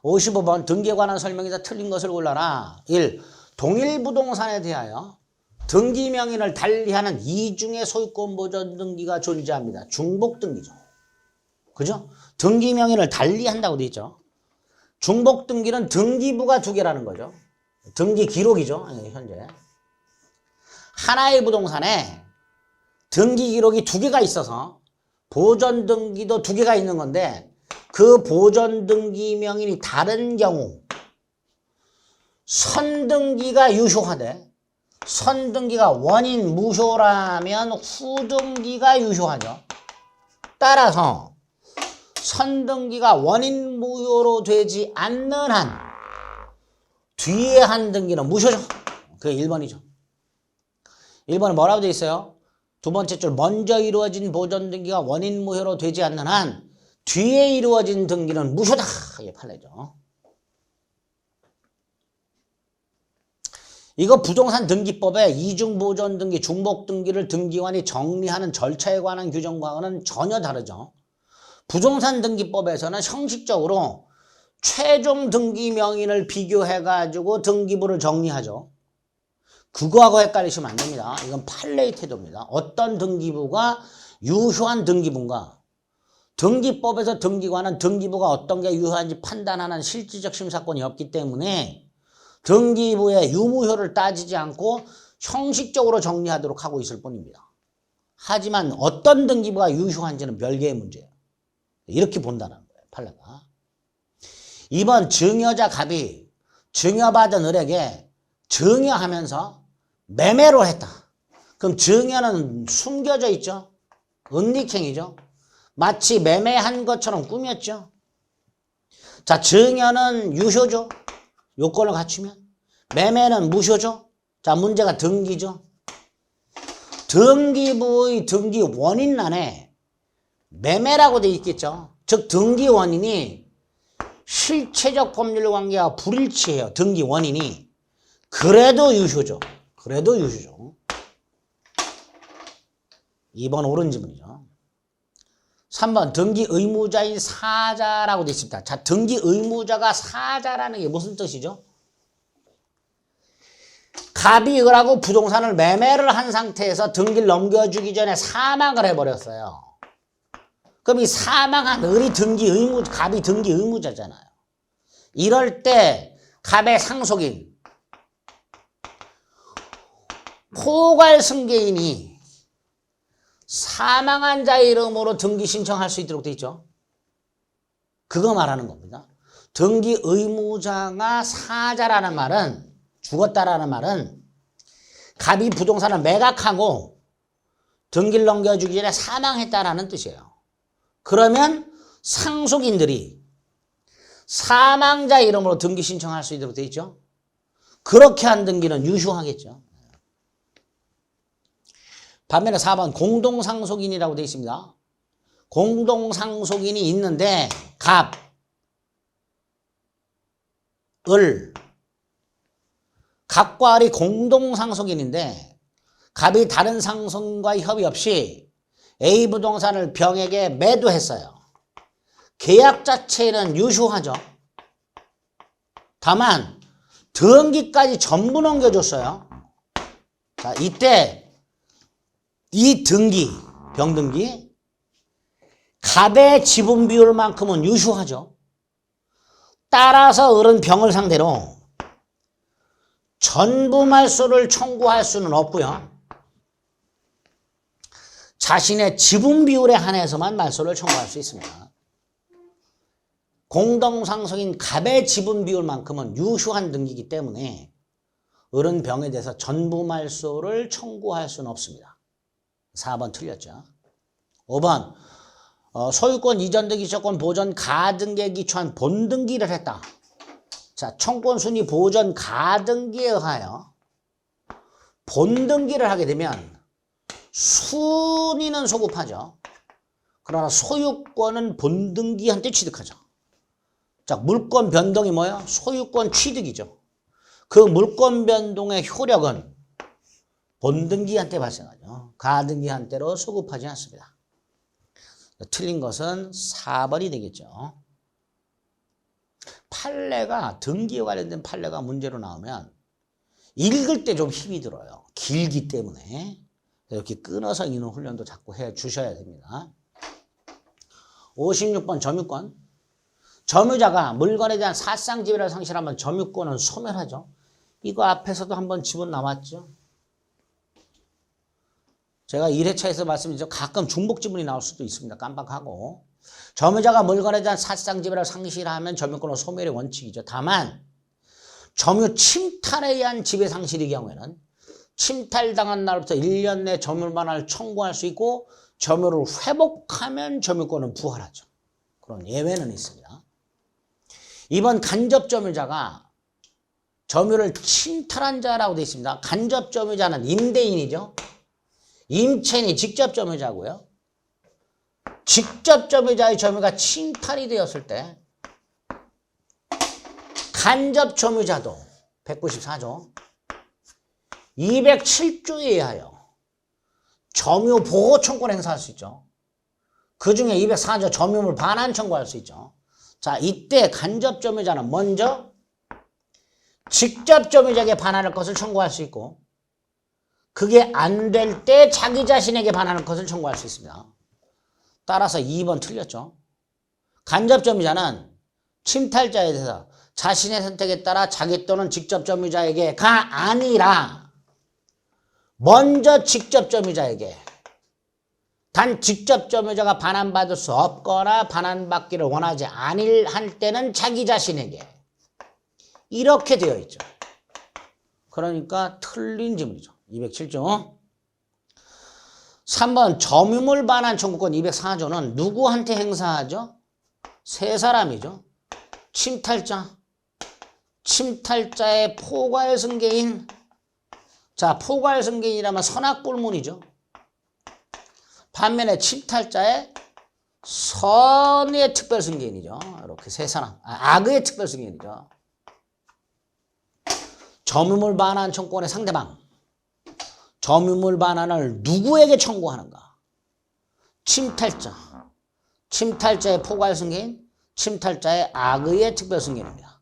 55번 등기에 관한 설명에서 틀린 것을 골라라. 1. 동일 부동산에 대하여 등기 명인을 달리하는 이중의 소유권 보전 등기가 존재합니다. 중복 등기죠. 그죠? 등기 명인을 달리한다고 되어 있죠. 중복 등기는 등기부가 두 개라는 거죠. 등기 기록이죠. 현재 하나의 부동산에 등기 기록이 두 개가 있어서 보전 등기도 두 개가 있는 건데 그 보전 등기 명인이 다른 경우 선등기가 유효하되 선등기가 원인 무효라면 후등기가 유효하죠. 따라서 선등기가 원인 무효로 되지 않는 한 뒤에 한 등기는 무효죠. 그게 1번이죠. 1번은 뭐라고 되어 있어요? 두 번째 줄 먼저 이루어진 보전 등기가 원인 무효로 되지 않는 한 뒤에 이루어진 등기는 무효다. 이게 판례죠. 이거 부동산 등기법에 이중 보전 등기, 중복 등기를 등기관이 정리하는 절차에 관한 규정과는 전혀 다르죠. 부동산 등기법에서는 형식적으로 최종 등기 명인을 비교해가지고 등기부를 정리하죠. 그거하고 헷갈리시면 안 됩니다. 이건 판례의 태도입니다. 어떤 등기부가 유효한 등기부인가? 등기법에서 등기관은 등기부가 어떤 게 유효한지 판단하는 실질적 심사권이 없기 때문에 등기부의 유무효를 따지지 않고 형식적으로 정리하도록 하고 있을 뿐입니다. 하지만 어떤 등기부가 유효한지는 별개의 문제예요. 이렇게 본다는 거예요. 판례가. 2번 증여자 갑이 증여받은 을에게 증여하면서 매매로 했다. 그럼 증여는 숨겨져 있죠. 은닉행위죠. 마치 매매한 것처럼 꾸몄죠. 자, 증여는 유효죠. 요건을 갖추면. 매매는 무효죠. 자, 문제가 등기죠. 등기부의 등기 원인란에 매매라고 돼 있겠죠. 즉 등기 원인이 실체적 법률 관계와 불일치해요. 등기 원인이. 그래도 유효죠. 그래도 유효죠. 2번 옳은 지문이죠. 3번 등기 의무자인 사자라고 되어 있습니다. 자, 등기 의무자가 사자라는 게 무슨 뜻이죠? 갑이 을하고 부동산을 매매를 한 상태에서 등기를 넘겨주기 전에 사망을 해버렸어요. 그럼 이 사망한 을이 등기 의무, 갑이 등기 의무자잖아요. 이럴 때 갑의 상속인 포괄 승계인이 사망한 자의 이름으로 등기 신청할 수 있도록 되어 있죠. 그거 말하는 겁니다. 등기 의무자가 사자라는 말은, 죽었다라는 말은 갑이 부동산을 매각하고 등기를 넘겨주기 전에 사망했다라는 뜻이에요. 그러면 상속인들이 사망자 이름으로 등기 신청할 수 있도록 되어 있죠. 그렇게 한 등기는 유효하겠죠. 반면에 4번 공동상속인이라고 되어 있습니다. 공동상속인이 있는데 갑, 을, 갑과 을이 공동상속인인데 갑이 다른 상속인과 협의 없이 A 부동산을 병에게 매도했어요. 계약 자체는 유효하죠. 다만 등기까지 전부 넘겨줬어요. 자, 이때 이 등기, 병등기 갑의 지분 비율만큼은 유효하죠. 따라서 을은 병을 상대로 전부 말소를 청구할 수는 없고요. 자신의 지분 비율에 한해서만 말소를 청구할 수 있습니다. 공동상속인 갑의 지분 비율만큼은 유효한 등기이기 때문에 을은 병에 대해서 전부 말소를 청구할 수는 없습니다. 4번 틀렸죠. 5번 소유권 이전 등기 시효권 보전 가등기에 기초한 본등기를 했다. 자, 청권 순위 보전 가등기에 의하여 본등기를 하게 되면 순위는 소급하죠. 그러나 소유권은 본등기한테 취득하죠. 자, 물권 변동이 뭐예요? 소유권 취득이죠. 그 물권 변동의 효력은 본등기한테 발생하죠. 가등기한테로 소급하지 않습니다. 틀린 것은 4번이 되겠죠. 판례가 등기에 관련된 판례가 문제로 나오면 읽을 때 좀 힘이 들어요. 길기 때문에. 이렇게 끊어서 읽는 훈련도 자꾸 해 주셔야 됩니다. 56번 점유권. 점유자가 물건에 대한 사상지배를 상실하면 점유권은 소멸하죠. 이거 앞에서도 한번 지분 나왔죠. 제가 1회차에서 말씀드렸죠. 가끔 중복 지문이 나올 수도 있습니다. 깜빡하고. 점유자가 물건에 대한 사상지배를 상실하면 점유권은 소멸의 원칙이죠. 다만 점유 침탈에 의한 지배 상실의 경우에는 침탈당한 날부터 1년 내 점유 반환을 청구할 수 있고 점유를 회복하면 점유권은 부활하죠. 그런 예외는 있습니다. 이번 간접점유자가 점유를 침탈한 자라고 되어 있습니다. 간접점유자는 임대인이죠. 임차인이 직접점유자고요. 직접점유자의 점유가 침탈이 되었을 때 간접점유자도 194조 207조에 의하여 점유 보호 청구를 행사할 수 있죠. 그 중에 204조 점유물 반환 청구할 수 있죠. 자, 이때 간접점유자는 먼저 직접점유자에게 반환할 것을 청구할 수 있고 그게 안 될 때 자기 자신에게 반환할 것을 청구할 수 있습니다. 따라서 2번 틀렸죠. 간접점유자는 침탈자에 대해서 자신의 선택에 따라 자기 또는 직접점유자에게가 아니라 먼저 직접점유자에게 단 직접점유자가 반환받을 수 없거나 반환받기를 원하지 않을 할 때는 자기 자신에게 이렇게 되어 있죠. 그러니까 틀린 질문이죠. 207조. 3번 점유물 반환 청구권 204조는 누구한테 행사하죠? 세 사람이죠. 침탈자. 침탈자의 포괄승계인. 자, 포괄승계인이라면 선악불문이죠. 반면에 침탈자의 선의 특별승계인이죠. 이렇게 세선악. 악의 특별승계인이죠. 점유물 반환 청구권의 상대방. 점유물 반환을 누구에게 청구하는가? 침탈자. 침탈자의 포괄승계인, 침탈자의 악의의 특별승계인입니다.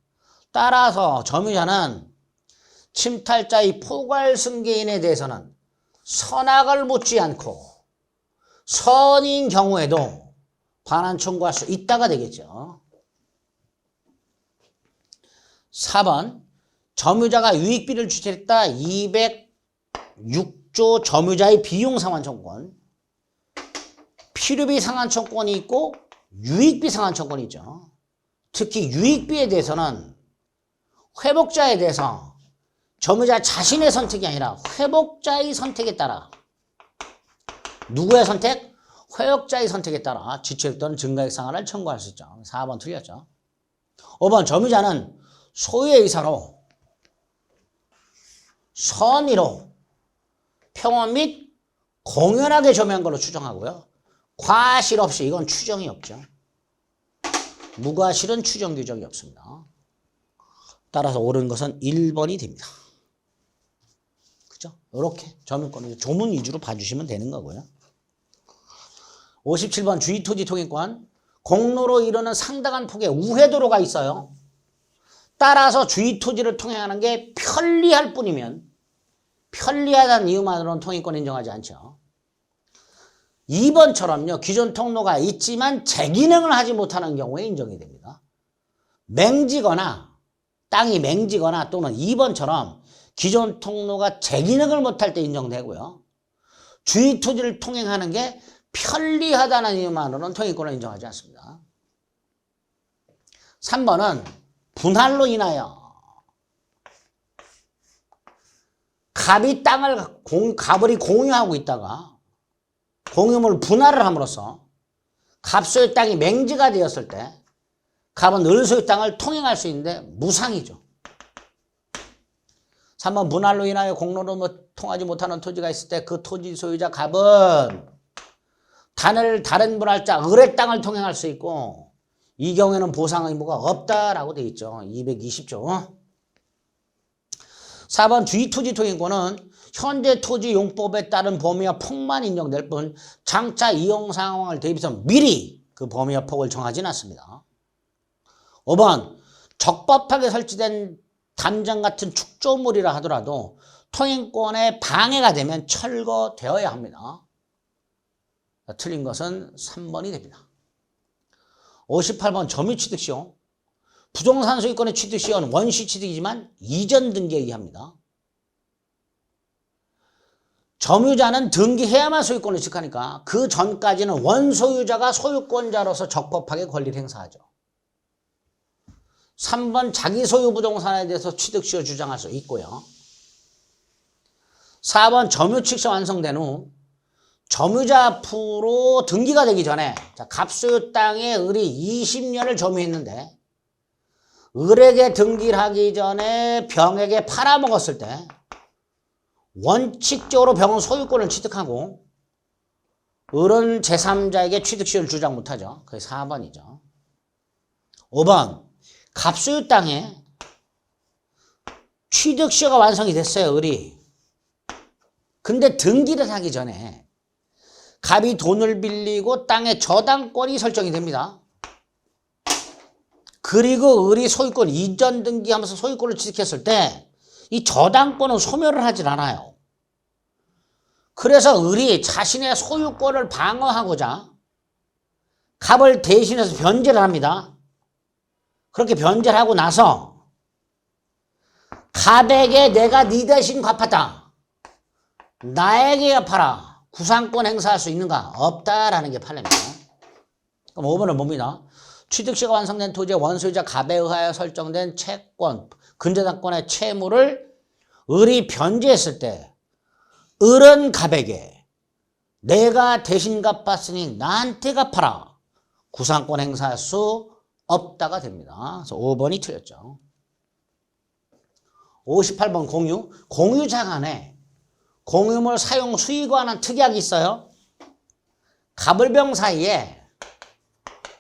따라서 점유자는 침탈자의 포괄승계인에 대해서는 선악을 묻지 않고 선인 경우에도 반환 청구할 수 있다가 되겠죠. 4번 점유자가 유익비를 주체했다. 206조 점유자의 비용 상환 청구권. 필요비 상환 청구권이 있고 유익비 상환 청구권이 있죠. 특히 유익비에 대해서는 회복자에 대해서 점유자 자신의 선택이 아니라 회복자의 선택에 따라, 누구의 선택? 회복자의 선택에 따라 지출 또는 증가액 상환을 청구할 수 있죠. 4번 틀렸죠. 5번 점유자는 소유의 의사로 선의로 평온 및 공연하게 점유한 걸로 추정하고요. 과실 없이, 이건 추정이 없죠. 무과실은 추정 규정이 없습니다. 따라서 옳은 것은 1번이 됩니다. 그죠? 이렇게 점유권을 조문 위주로 봐주시면 되는 거고요. 57번 주의토지 통행권. 공로로 이루는 상당한 폭의 우회도로가 있어요. 따라서 주의토지를 통행하는 게 편리할 뿐이면, 편리하다는 이유만으로는 통행권 인정하지 않죠. 2번처럼요. 기존 통로가 있지만 재기능을 하지 못하는 경우에 인정이 됩니다. 맹지거나 땅이 맹지거나 또는 2번처럼 기존 통로가 재기능을 못할 때 인정되고요. 주의토지를 통행하는 게 편리하다는 이유만으로는 통행권을 인정하지 않습니다. 3번은 분할로 인하여 갑이 갑을이 공유하고 있다가 공유물 분할을 함으로써 갑소의 땅이 맹지가 되었을 때 갑은 을소의 땅을 통행할 수 있는데 무상이죠. 3번 분할로 인하여 공로로 통하지 못하는 토지가 있을 때 그 토지 소유자 갑은 다른 분할자 을의 땅을 통행할 수 있고 이 경우에는 보상 의무가 없다라고 되어 있죠. 220조. 4번 주의토지 통행권은 현재 토지 용법에 따른 범위와 폭만 인정될 뿐 장차 이용 상황을 대비해서 미리 그 범위와 폭을 정하지는 않습니다. 5번 적법하게 설치된 담장 같은 축조물이라 하더라도 통행권에 방해가 되면 철거되어야 합니다. 틀린 것은 3번이 됩니다. 58번 점유취득시효. 부동산 소유권의 취득시효는 원시취득이지만 이전 등기에 의합니다. 점유자는 등기해야만 소유권을 취득하니까 그 전까지는 원소유자가 소유권자로서 적법하게 권리를 행사하죠. 3번 자기 소유 부동산에 대해서 취득시효 주장할 수 있고요. 4번 점유취득시 완성된 후 점유자 앞으로 등기가 되기 전에 갑소유 땅에 을이 20년을 점유했는데 을에게 등기를 하기 전에 병에게 팔아먹었을 때 원칙적으로 병은 소유권을 취득하고 을은 제3자에게 취득시효를 주장 못하죠. 그게 4번이죠. 5번 갑소유 땅에 취득시효가 완성이 됐어요. 을이. 근데 등기를 하기 전에 갑이 돈을 빌리고 땅에 저당권이 설정이 됩니다. 그리고 을이 소유권 이전 등기하면서 소유권을 취득했을 때 이 저당권은 소멸을 하질 않아요. 그래서 을이 자신의 소유권을 방어하고자 갑을 대신해서 변제를 합니다. 그렇게 변제를 하고 나서 갑에게 내가 네 대신 갚았다. 나에게 갚아라. 구상권 행사할 수 있는가? 없다라는 게 판례입니다. 그럼 5번은 뭡니다. 취득시가 완성된 토지의 원소유자 갑에 의하여 설정된 채권, 근저당권의 채무를 을이 변제했을 때 을은 갑에게 내가 대신 갚았으니 나한테 갚아라. 구상권 행사할 수 없다가 됩니다. 그래서 5번이 틀렸죠. 58번 공유. 공유자 간에 공유물 사용 수익에 관한 특약이 있어요. 갑을병 사이에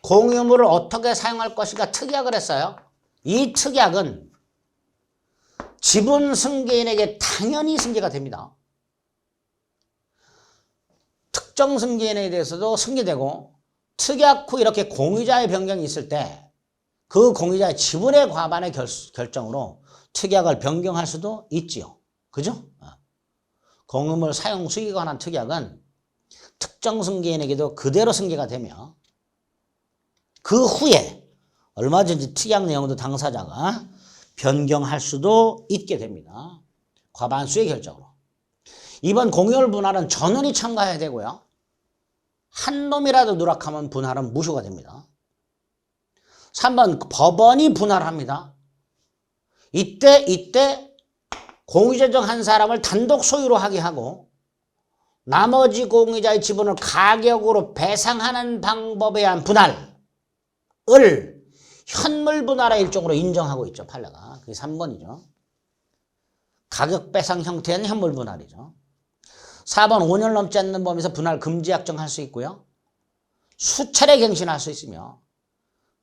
공유물을 어떻게 사용할 것인가 특약을 했어요. 이 특약은 지분 승계인에게 당연히 승계가 됩니다. 특정 승계인에 대해서도 승계되고 특약 후 이렇게 공유자의 변경이 있을 때 그 공유자의 지분의 과반의 결정으로 특약을 변경할 수도 있지요. 그죠? 공유물 사용 수익에 관한 특약은 특정 승계인에게도 그대로 승계가 되며 그 후에 얼마든지 특약 내용도 당사자가 변경할 수도 있게 됩니다. 과반수의 결정으로. 이번 공유물 분할은 전원이 참가해야 되고요. 한 놈이라도 누락하면 분할은 무효가 됩니다. 3번 법원이 분할합니다. 이때 공유자 중 한 사람을 단독 소유로 하게 하고 나머지 공유자의 지분을 가격으로 배상하는 방법에 의한 분할을 현물 분할의 일종으로 인정하고 있죠. 판례가. 그게 3번이죠. 가격 배상 형태는 현물 분할이죠. 4번 5년 넘지 않는 범위에서 분할 금지 약정할 수 있고요. 수차례 갱신할 수 있으며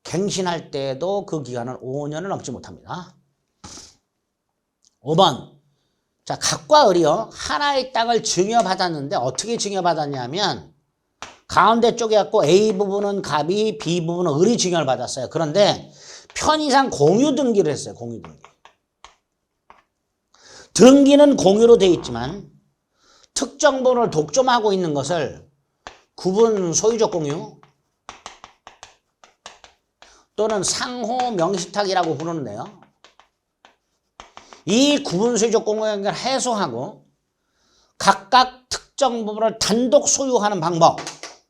갱신할 때에도 그 기간은 5년을 넘지 못합니다. 5번 자 갑과 을이요. 하나의 땅을 증여받았는데 어떻게 증여받았냐면 가운데 쪽에 갖고 A 부분은 갑이 B 부분은 을이 증여를 받았어요. 그런데 편의상 공유 등기를 했어요. 공유 등기. 등기는 공유로 되어 있지만 특정 부분을 독점하고 있는 것을 구분 소유적 공유 또는 상호 명시탁이라고 부르는데요. 이 구분 소유적 공유 관계를 해소하고 각각 특정 부분을 단독 소유하는 방법,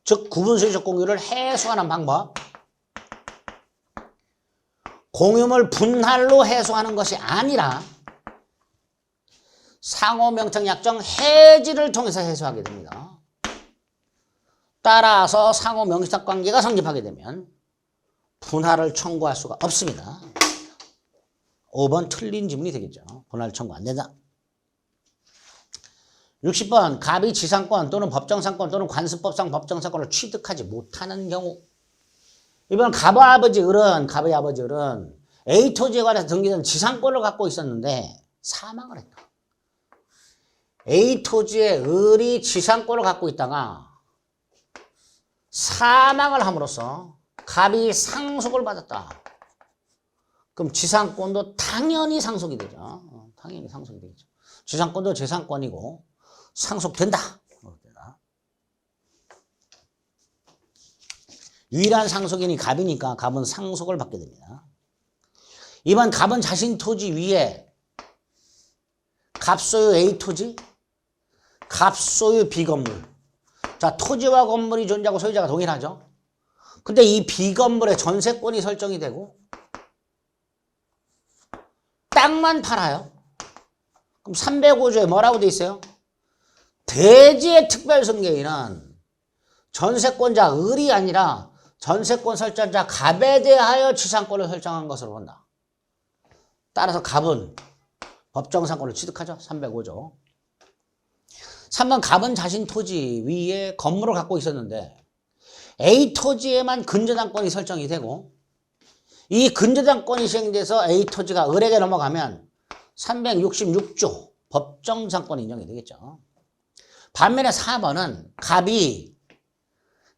즉 구분 소유적 공유를 해소하는 방법, 공유물 분할로 해소하는 것이 아니라 상호 명령 약정 해지를 통해서 해소하게 됩니다. 따라서 상호 명시탁 관계가 성립하게 되면 분할을 청구할 수가 없습니다. 5번 틀린 지문이 되겠죠. 분할 청구 안 된다. 60번 갑이 지상권 또는 법정상권 또는 관습법상 법정상권을 취득하지 못하는 경우. 이번 갑의 아버지 을은 A 토지에 관해서 등기된 지상권을 갖고 있었는데 사망을 했다. A 토지에 을이 지상권을 갖고 있다가 사망을 함으로써 갑이 상속을 받았다. 그럼 지상권도 당연히 상속이 되죠. 당연히 상속이 되겠죠. 지상권도 재산권이고 상속된다. 유일한 상속인이 갑이니까 갑은 상속을 받게 됩니다. 이번 갑은 자신 토지 위에 갑소유 A 토지, 갑소유 B 건물. 자, 토지와 건물이 존재하고 소유자가 동일하죠. 근데 이 B 건물에 전세권이 설정이 되고 땅만 팔아요. 그럼 305조에 뭐라고 돼 있어요? 대지의 특별승계인은 전세권자 을이 아니라 전세권 설정자 갑에 대하여 지상권을 설정한 것으로 본다. 따라서 갑은 법정상권을 취득하죠. 305조. 3번 갑은 자신 토지 위에 건물을 갖고 있었는데 A 토지에만 근저당권이 설정이 되고 이 근저당권이 시행돼서 A 토지가 을에게 넘어가면 366조 법정상권 인정이 되겠죠. 반면에 4번은 갑이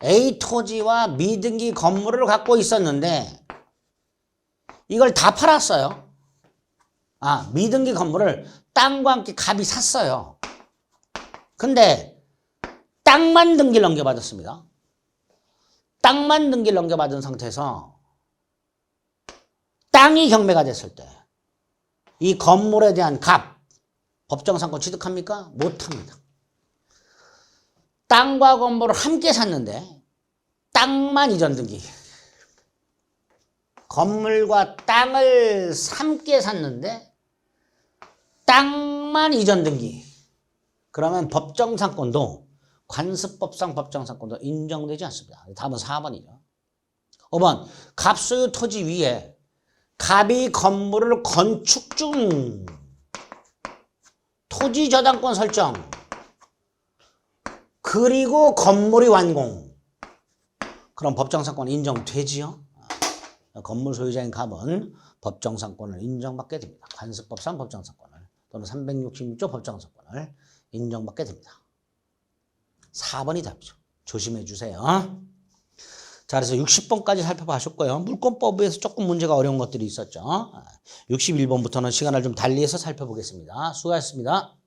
A 토지와 미등기 건물을 갖고 있었는데 이걸 다 팔았어요. 미등기 건물을 땅과 함께 갑이 샀어요. 근데 땅만 등기를 넘겨받았습니다. 땅만 등기를 넘겨받은 상태에서 땅이 경매가 됐을 때 이 건물에 대한 갑, 법정상권 취득합니까? 못합니다. 땅과 건물을 함께 샀는데 땅만 이전 등기. 건물과 땅을 함께 샀는데 땅만 이전 등기. 그러면 법정상권도 관습법상 법정상권도 인정되지 않습니다. 답은 4번이죠. 5번 갑소유 토지 위에 갑이 건물을 건축 중 토지 저당권 설정 그리고 건물이 완공. 그럼 법정상권 인정되지요? 건물 소유자인 갑은 법정상권을 인정받게 됩니다. 관습법상 법정상권을 또는 366조 법정상권을 인정받게 됩니다. 4번이 답이죠. 조심해 주세요. 자, 그래서 60번까지 살펴보셨고요. 물권법에서 조금 문제가 어려운 것들이 있었죠. 61번부터는 시간을 좀 달리해서 살펴보겠습니다. 수고하셨습니다.